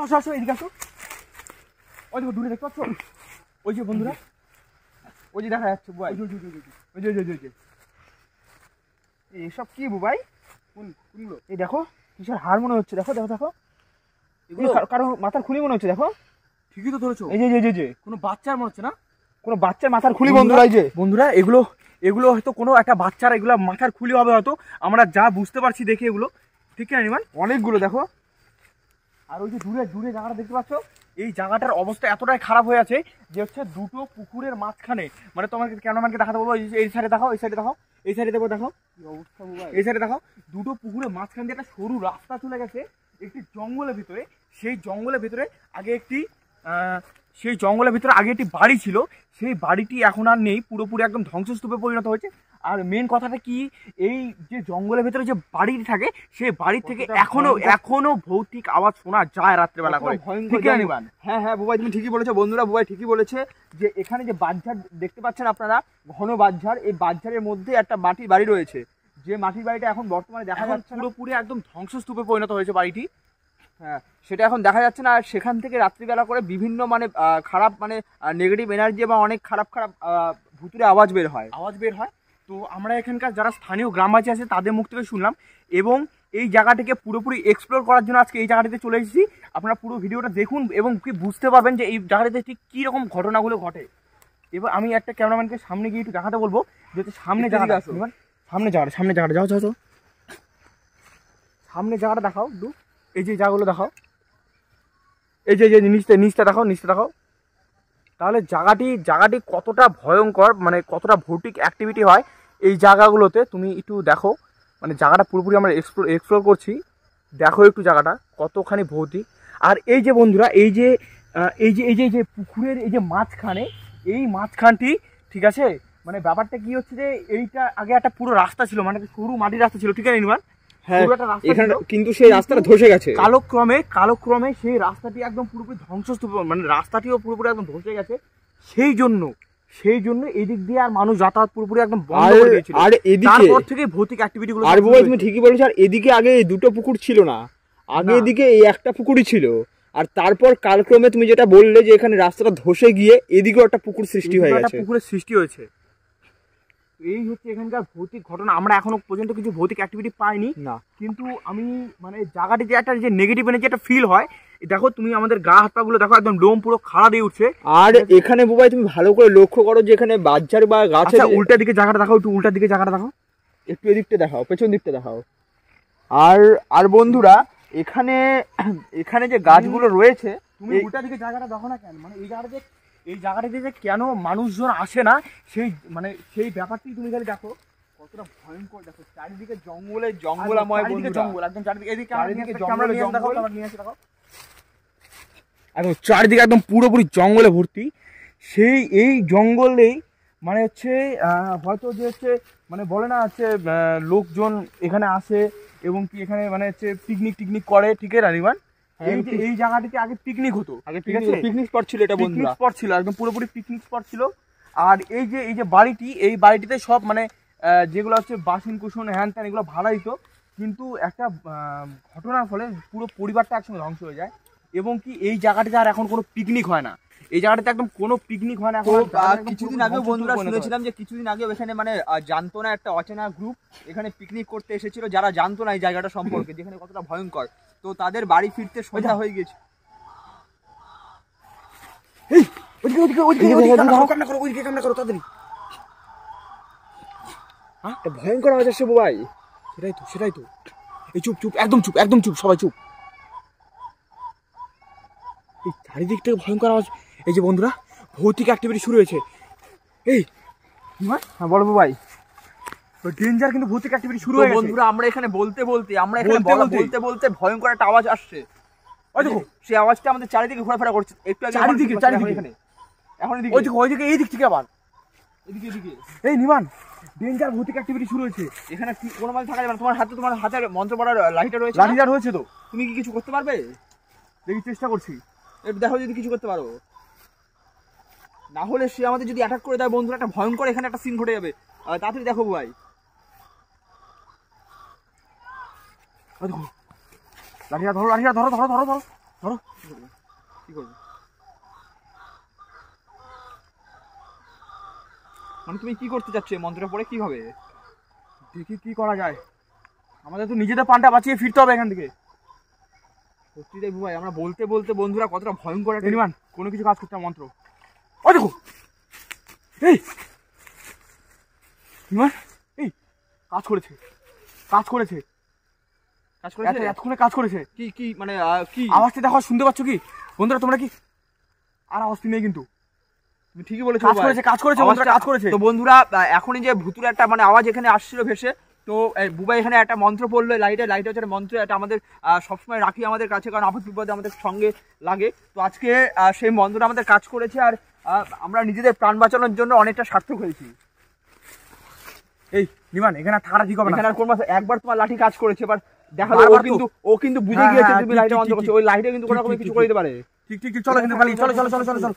এদিকে আসো। ওই দেখো দূরে দেখতে পাচ্ছ, ওই যে বন্ধুরা, ওই যে দেখা যাচ্ছে বুবাই, ওই যে এসব কি বুবাই? কোনগুলো? এই দেখো কিসের হার মনে হচ্ছে, দেখো দেখো দেখো, কারো মাথার খুলি মনে হচ্ছে, দেখো। ঠিকই তো ধরেছো, এই যে কোনো বাচ্চার মনে হচ্ছে না, কোনো বাচ্চার মাথার খুলি বন্ধুরা। এই যে বন্ধুরা, এগুলো হয়তো কোনো একটা বাচ্চার এগুলো মাথার খুলি হবে হয়তো, আমরা যা বুঝতে পারছি দেখে এগুলো, ঠিক আছে নিমান? অনেকগুলো দেখো। আর ওই যে দূরে জায়গাটা দেখতে পাচ্ছ, এই জায়গাটার অবস্থা এতটাই খারাপ হয়ে আছে যে হচ্ছে দুটো পুকুরের মাঝখানে, মানে তোমাকে ক্যামেরাম্যানকে দেখাতে বলবো, এই সাইডে দেখাও, এই সাইডে দেখাও, এই সাইডে দেখো, দেখো কি অবস্থা, এই সাইডে দেখাও। দুটো পুকুরের মাঝখান দিয়ে একটা সরু রাস্তা চলে গেছে একটি জঙ্গলের ভিতরে। সেই জঙ্গলের ভিতরে আগে একটি বাড়ি ছিল, সেই বাড়িটি এখন আর নেই, পুরোপুরি একদম ধ্বংসস্তূপে পরিণত হয়েছে। আর মেন কথাটা কি, এই যে জঙ্গলের ভিতরে যে বাড়িটি থাকে, সেই বাড়ি থেকে এখনো ভৌতিক আওয়াজ শোনা যায় রাত্রেবেলা করে। হ্যাঁ বুবাই, তুমি ঠিকই বলেছো বন্ধুরা, বুবাই ঠিকই বলেছে যে এখানে যে বাঁশঝাড় দেখতে পাচ্ছেন আপনারা, ঘন বাঁশঝাড়, এই বাঁশঝাড়ের মধ্যে একটা মাটির বাড়ি রয়েছে, যে মাটির বাড়িটা এখন বর্তমানে দেখা যাচ্ছে পুরোপুরি একদম ধ্বংসস্তূপে পরিণত হয়েছে বাড়িটি। হ্যাঁ, সেটা এখন দেখা যাচ্ছে না। আর সেখান থেকে রাত্রিবেলা করে বিভিন্ন মানে খারাপ মানে নেগেটিভ এনার্জি এবং অনেক খারাপ ভুতুরে আওয়াজ বের হয়। তো আমরা এখানকার যারা স্থানীয় গ্রামবাসী আছে তাদের মুখ থেকে শুনলাম, এবং এই জায়গাটিকে পুরোপুরি এক্সপ্লোর করার জন্য আজকে এই জায়গাটিতে চলে এসেছি। আপনারা পুরো ভিডিওটা দেখুন এবং কি বুঝতে পারবেন যে এই জায়গাটিতে ঠিক কীরকম ঘটনাগুলো ঘটে। এবার আমি একটা ক্যামেরাম্যানকে সামনে গিয়ে একটু দেখাতে বলবো, যেহেতু সামনে জায়গাটা আসো, সামনে জায়গাটা যাও সামনে জায়গাটা দেখাও একটু, এই যে জায়গাগুলো দেখাও, এই যে নিচটা দেখাও। তাহলে জায়গাটি কতটা ভয়ঙ্কর, মানে কতটা ভৌতিক অ্যাক্টিভিটি হয় এই জায়গাগুলোতে, তুমি একটু দেখো। মানে জায়গাটা পুরোপুরি আমরা এক্সপ্লোর করছি, দেখো একটু জায়গাটা কতখানি ভৌতিক। আর এই যে বন্ধুরা, এই যে পুকুরের এই যে মাঝখানে, এই মাঝখানটি, ঠিক আছে, মানে ব্যাপারটা কি হচ্ছে যে এইটা আগে একটা পুরো রাস্তা ছিল, মানে সরু মাটির রাস্তা ছিল, ঠিক আছে নির্মাণ? হ্যাঁ, কিন্তু সেই রাস্তাটা ধসে গেছে কালক্রমে সেই রাস্তাটি একদম পুরোপুরি ধ্বংসস্তূপ, মানে রাস্তাটিও পুরোপুরি একদম ধসে গেছে। সেই জন্য এই দিক দিয়ে আর মানুষ যাতায়াত পুরোপুরি একদম বন্ধ করে দিয়েছিল। আর তারপর থেকে ভৌতিক অ্যাক্টিভিটি গুলো, আর বল তুমি ঠিকই বলেছো। আর এদিকে আগে এই দুটো পুকুর ছিল না, আগে এদিকে এই একটা পুকুরই ছিল। আর তারপর কালক্রমে তুমি যেটা বললে যে এখানে রাস্তাটা ধসে গিয়ে এদিকেও একটা পুকুর সৃষ্টি হয়ে গেছে, পুকুরের সৃষ্টি হয়েছে। এই হচ্ছে এখানকার ভৌতিক ঘটনা। আমরা এখনো পর্যন্ত কিছু ভৌতিক অ্যাক্টিভিটি পাইনি না, কিন্তু আমি মানে জায়গাটিতে একটা যে নেগেটিভ এনার্জি একটা ফিল হয়। দেখো তুমি আমাদের গা হাত পা গুলো দেখো, একদম লোম পুরো খাড়া দিয়ে উঠছে। আর এখানে বুবাই তুমি ভালো করে লক্ষ্য করো যে এখানে বাচ্চার বা গাছের উল্টা দিকে জায়গাটা দেখাও, একটু উল্টা দিকে জায়গাটা দেখাও, একটু এদিকটা দেখাও, পেছন দিকটা দেখাও। আর বন্ধুরা, এখানে যে গাছগুলো রয়েছে, তুমি উল্টা দিকে জায়গাটা দেখো না কেন? মানে এই জায়গাটাতে যে কেন মানুষজন আসে না, সেই ব্যাপারটি তুমি খালি দেখো কতটা ভয়ঙ্কর। দেখো চারিদিকে জঙ্গলাময়, জঙ্গল একদম চারিদিকে, এদিকে একদম চারিদিকে একদম পুরোপুরি জঙ্গলে ভর্তি। এই জঙ্গলেই মানে হচ্ছে হয়তো যে হচ্ছে মানে বলে না হচ্ছে লোকজন এখানে আসে এবং কি এখানে মানে হচ্ছে পিকনিক করে, ঠিক আছে রানিমান? এই জায়গাটিতে আগে পিকনিক হতো, আগে পিকনিক স্পট ছিল, এটা পিকনিক স্পট ছিল, একদম পুরোপুরি পিকনিক স্পট ছিল। আর এই যে বাড়িটি, এই বাড়িটিতে সব মানে যেগুলো হচ্ছে বাসন কুসন হ্যান ত্যান এগুলো ভাড়া দিত, কিন্তু একটা ঘটনার ফলে পুরো পরিবারটা একসঙ্গে ধ্বংস হয়ে যায়। এবং কি এই জায়গাটিতে আর এখন কোনো পিকনিক হয় না, এই জায়গাটাতে একদম কোনো পিকনিক হয় না। কিছুদিন আগে বন্ধুরা শুনেছিলাম যে কিছুদিন আগে এখানে মানে জানতো না একটা অচেনা গ্রুপ এখানে পিকনিক করতে এসেছিল, যারা জানতো না এই জায়গাটা সম্পর্কে, যেখানে কতটা ভয়ঙ্কর। তো তাদের বাড়ি ফিরতে সন্ধ্যা হয়ে গেছে। ভয়ঙ্কর আওয়াজ আসছে ভাই। সেটাই তো। এই চুপ, একদম চুপ, সবাই চুপ। এই চারিদিক থেকে ভয়ঙ্কর আওয়াজ। এই যে বন্ধুরা, ভৌতিক অ্যাক্টিভিটি শুরু হয়েছে। এই হ্যাঁ বলো ভাই, ডেঞ্জার কিন্তু ভৌতিক অ্যাক্টিভিটি শুরু হয়েছে বন্ধুরা। আমরা এখানে বলতে ভয়ঙ্কর একটা আওয়াজ আসছে। ওই দেখো, সেই আওয়াজটা আমাদের চারিদিকে ঘোরাফেরা করছে। একটু আগে চারিদিকে এখানে, এখন ওইদিকে এই দিক থেকে আবার এদিকে এই নিমান, ডেঞ্জার ভৌতিক অ্যাক্টিভিটি শুরু হয়েছে। এখানে কোনো মাঝে থাকা যাবে না। তোমার হাতে মন্ত্র পড়ার লাঠিটা রয়েছে তো, তুমি কি কিছু করতে পারবে? দেখি, চেষ্টা করছি, একটু দেখো যদি কিছু করতে পারো। না হলে সে আমাদের যদি অ্যাটাক করে দেয় বন্ধুরা, একটা ভয়ঙ্কর এখানে একটা সিন ঘটে যাবে। তাড়াতাড়ি দেখো ভাই। লাঠিটা ধরো। ধরো কি করবে? মানে তুমি কি করতে চাচ্ছ এই মন্ত্রটা পড়ে? কি হবে? দেখি কি করা যায়, আমাদের তো নিজেদের প্রাণটা বাঁচিয়ে ফিরতে হবে এখান থেকে। সত্যিটাই ভাই, আমরা বলতে বলতে বন্ধুরা কতটা ভয়ঙ্কর একটা নির্মাণ কোনো কিছু কাজ করতে হবে মন্ত্র। ও দেখো এই নির্মাণ, এই কাজ করেছে, কাজ করেছে, কাজ করেছে। এতক্ষণে কাজ করেছে। কি কি মানে কি আওয়াজটা দেখো, শুনতে পাচ্ছ কি বন্ধুরা তোমরা? কি আর আওয়াজ নেই কিন্তু তুমি ঠিকই বলেছো, কাজ করেছে, কাজ করেছে বন্ধুরা, কাজ করেছে। তো বন্ধুরা এখনই যে ভুতুরে একটা মানে আওয়াজ এখানে আসছিল ভেসে, তো বুবাই এখানে একটা মন্ত্র পড়লো লাইটে হচ্ছে একটা মন্ত্র, এটা আমাদের সবসময় রাখি আমাদের কাছে, কারণ আপদ বিপদে আমাদের সঙ্গে লাগে। তো আজকে সেই মন্ত্রটা আমাদের কাজ করেছে, আর আমরা নিজেদের প্রাণ বাঁচানোর জন্য অনেকটা সার্থক হয়েছি। এই নির্মাণ এখানে থাকাটা ঠিক হবে না। এখানে আর কোন মাস একবার তোমার লাঠি কাজ করেছে, এবার দেখালো বারবার ও কিন্তু বুঝে হ্যাঁ, গিয়েছে হ্যাঁ, তুমি ঠিক, লাইটে ঠিক, বন্ধ ঠিক, করছো, ওই লাইটে কিন্তু কোনো ঠিক, রকমের ঠিক, কিছু ঠিক, করে দিতে পারে। ঠিক ঠিক ঠিক, চলো কিন্তু পালিয়ে, চলো চলো চলো চলো চলো।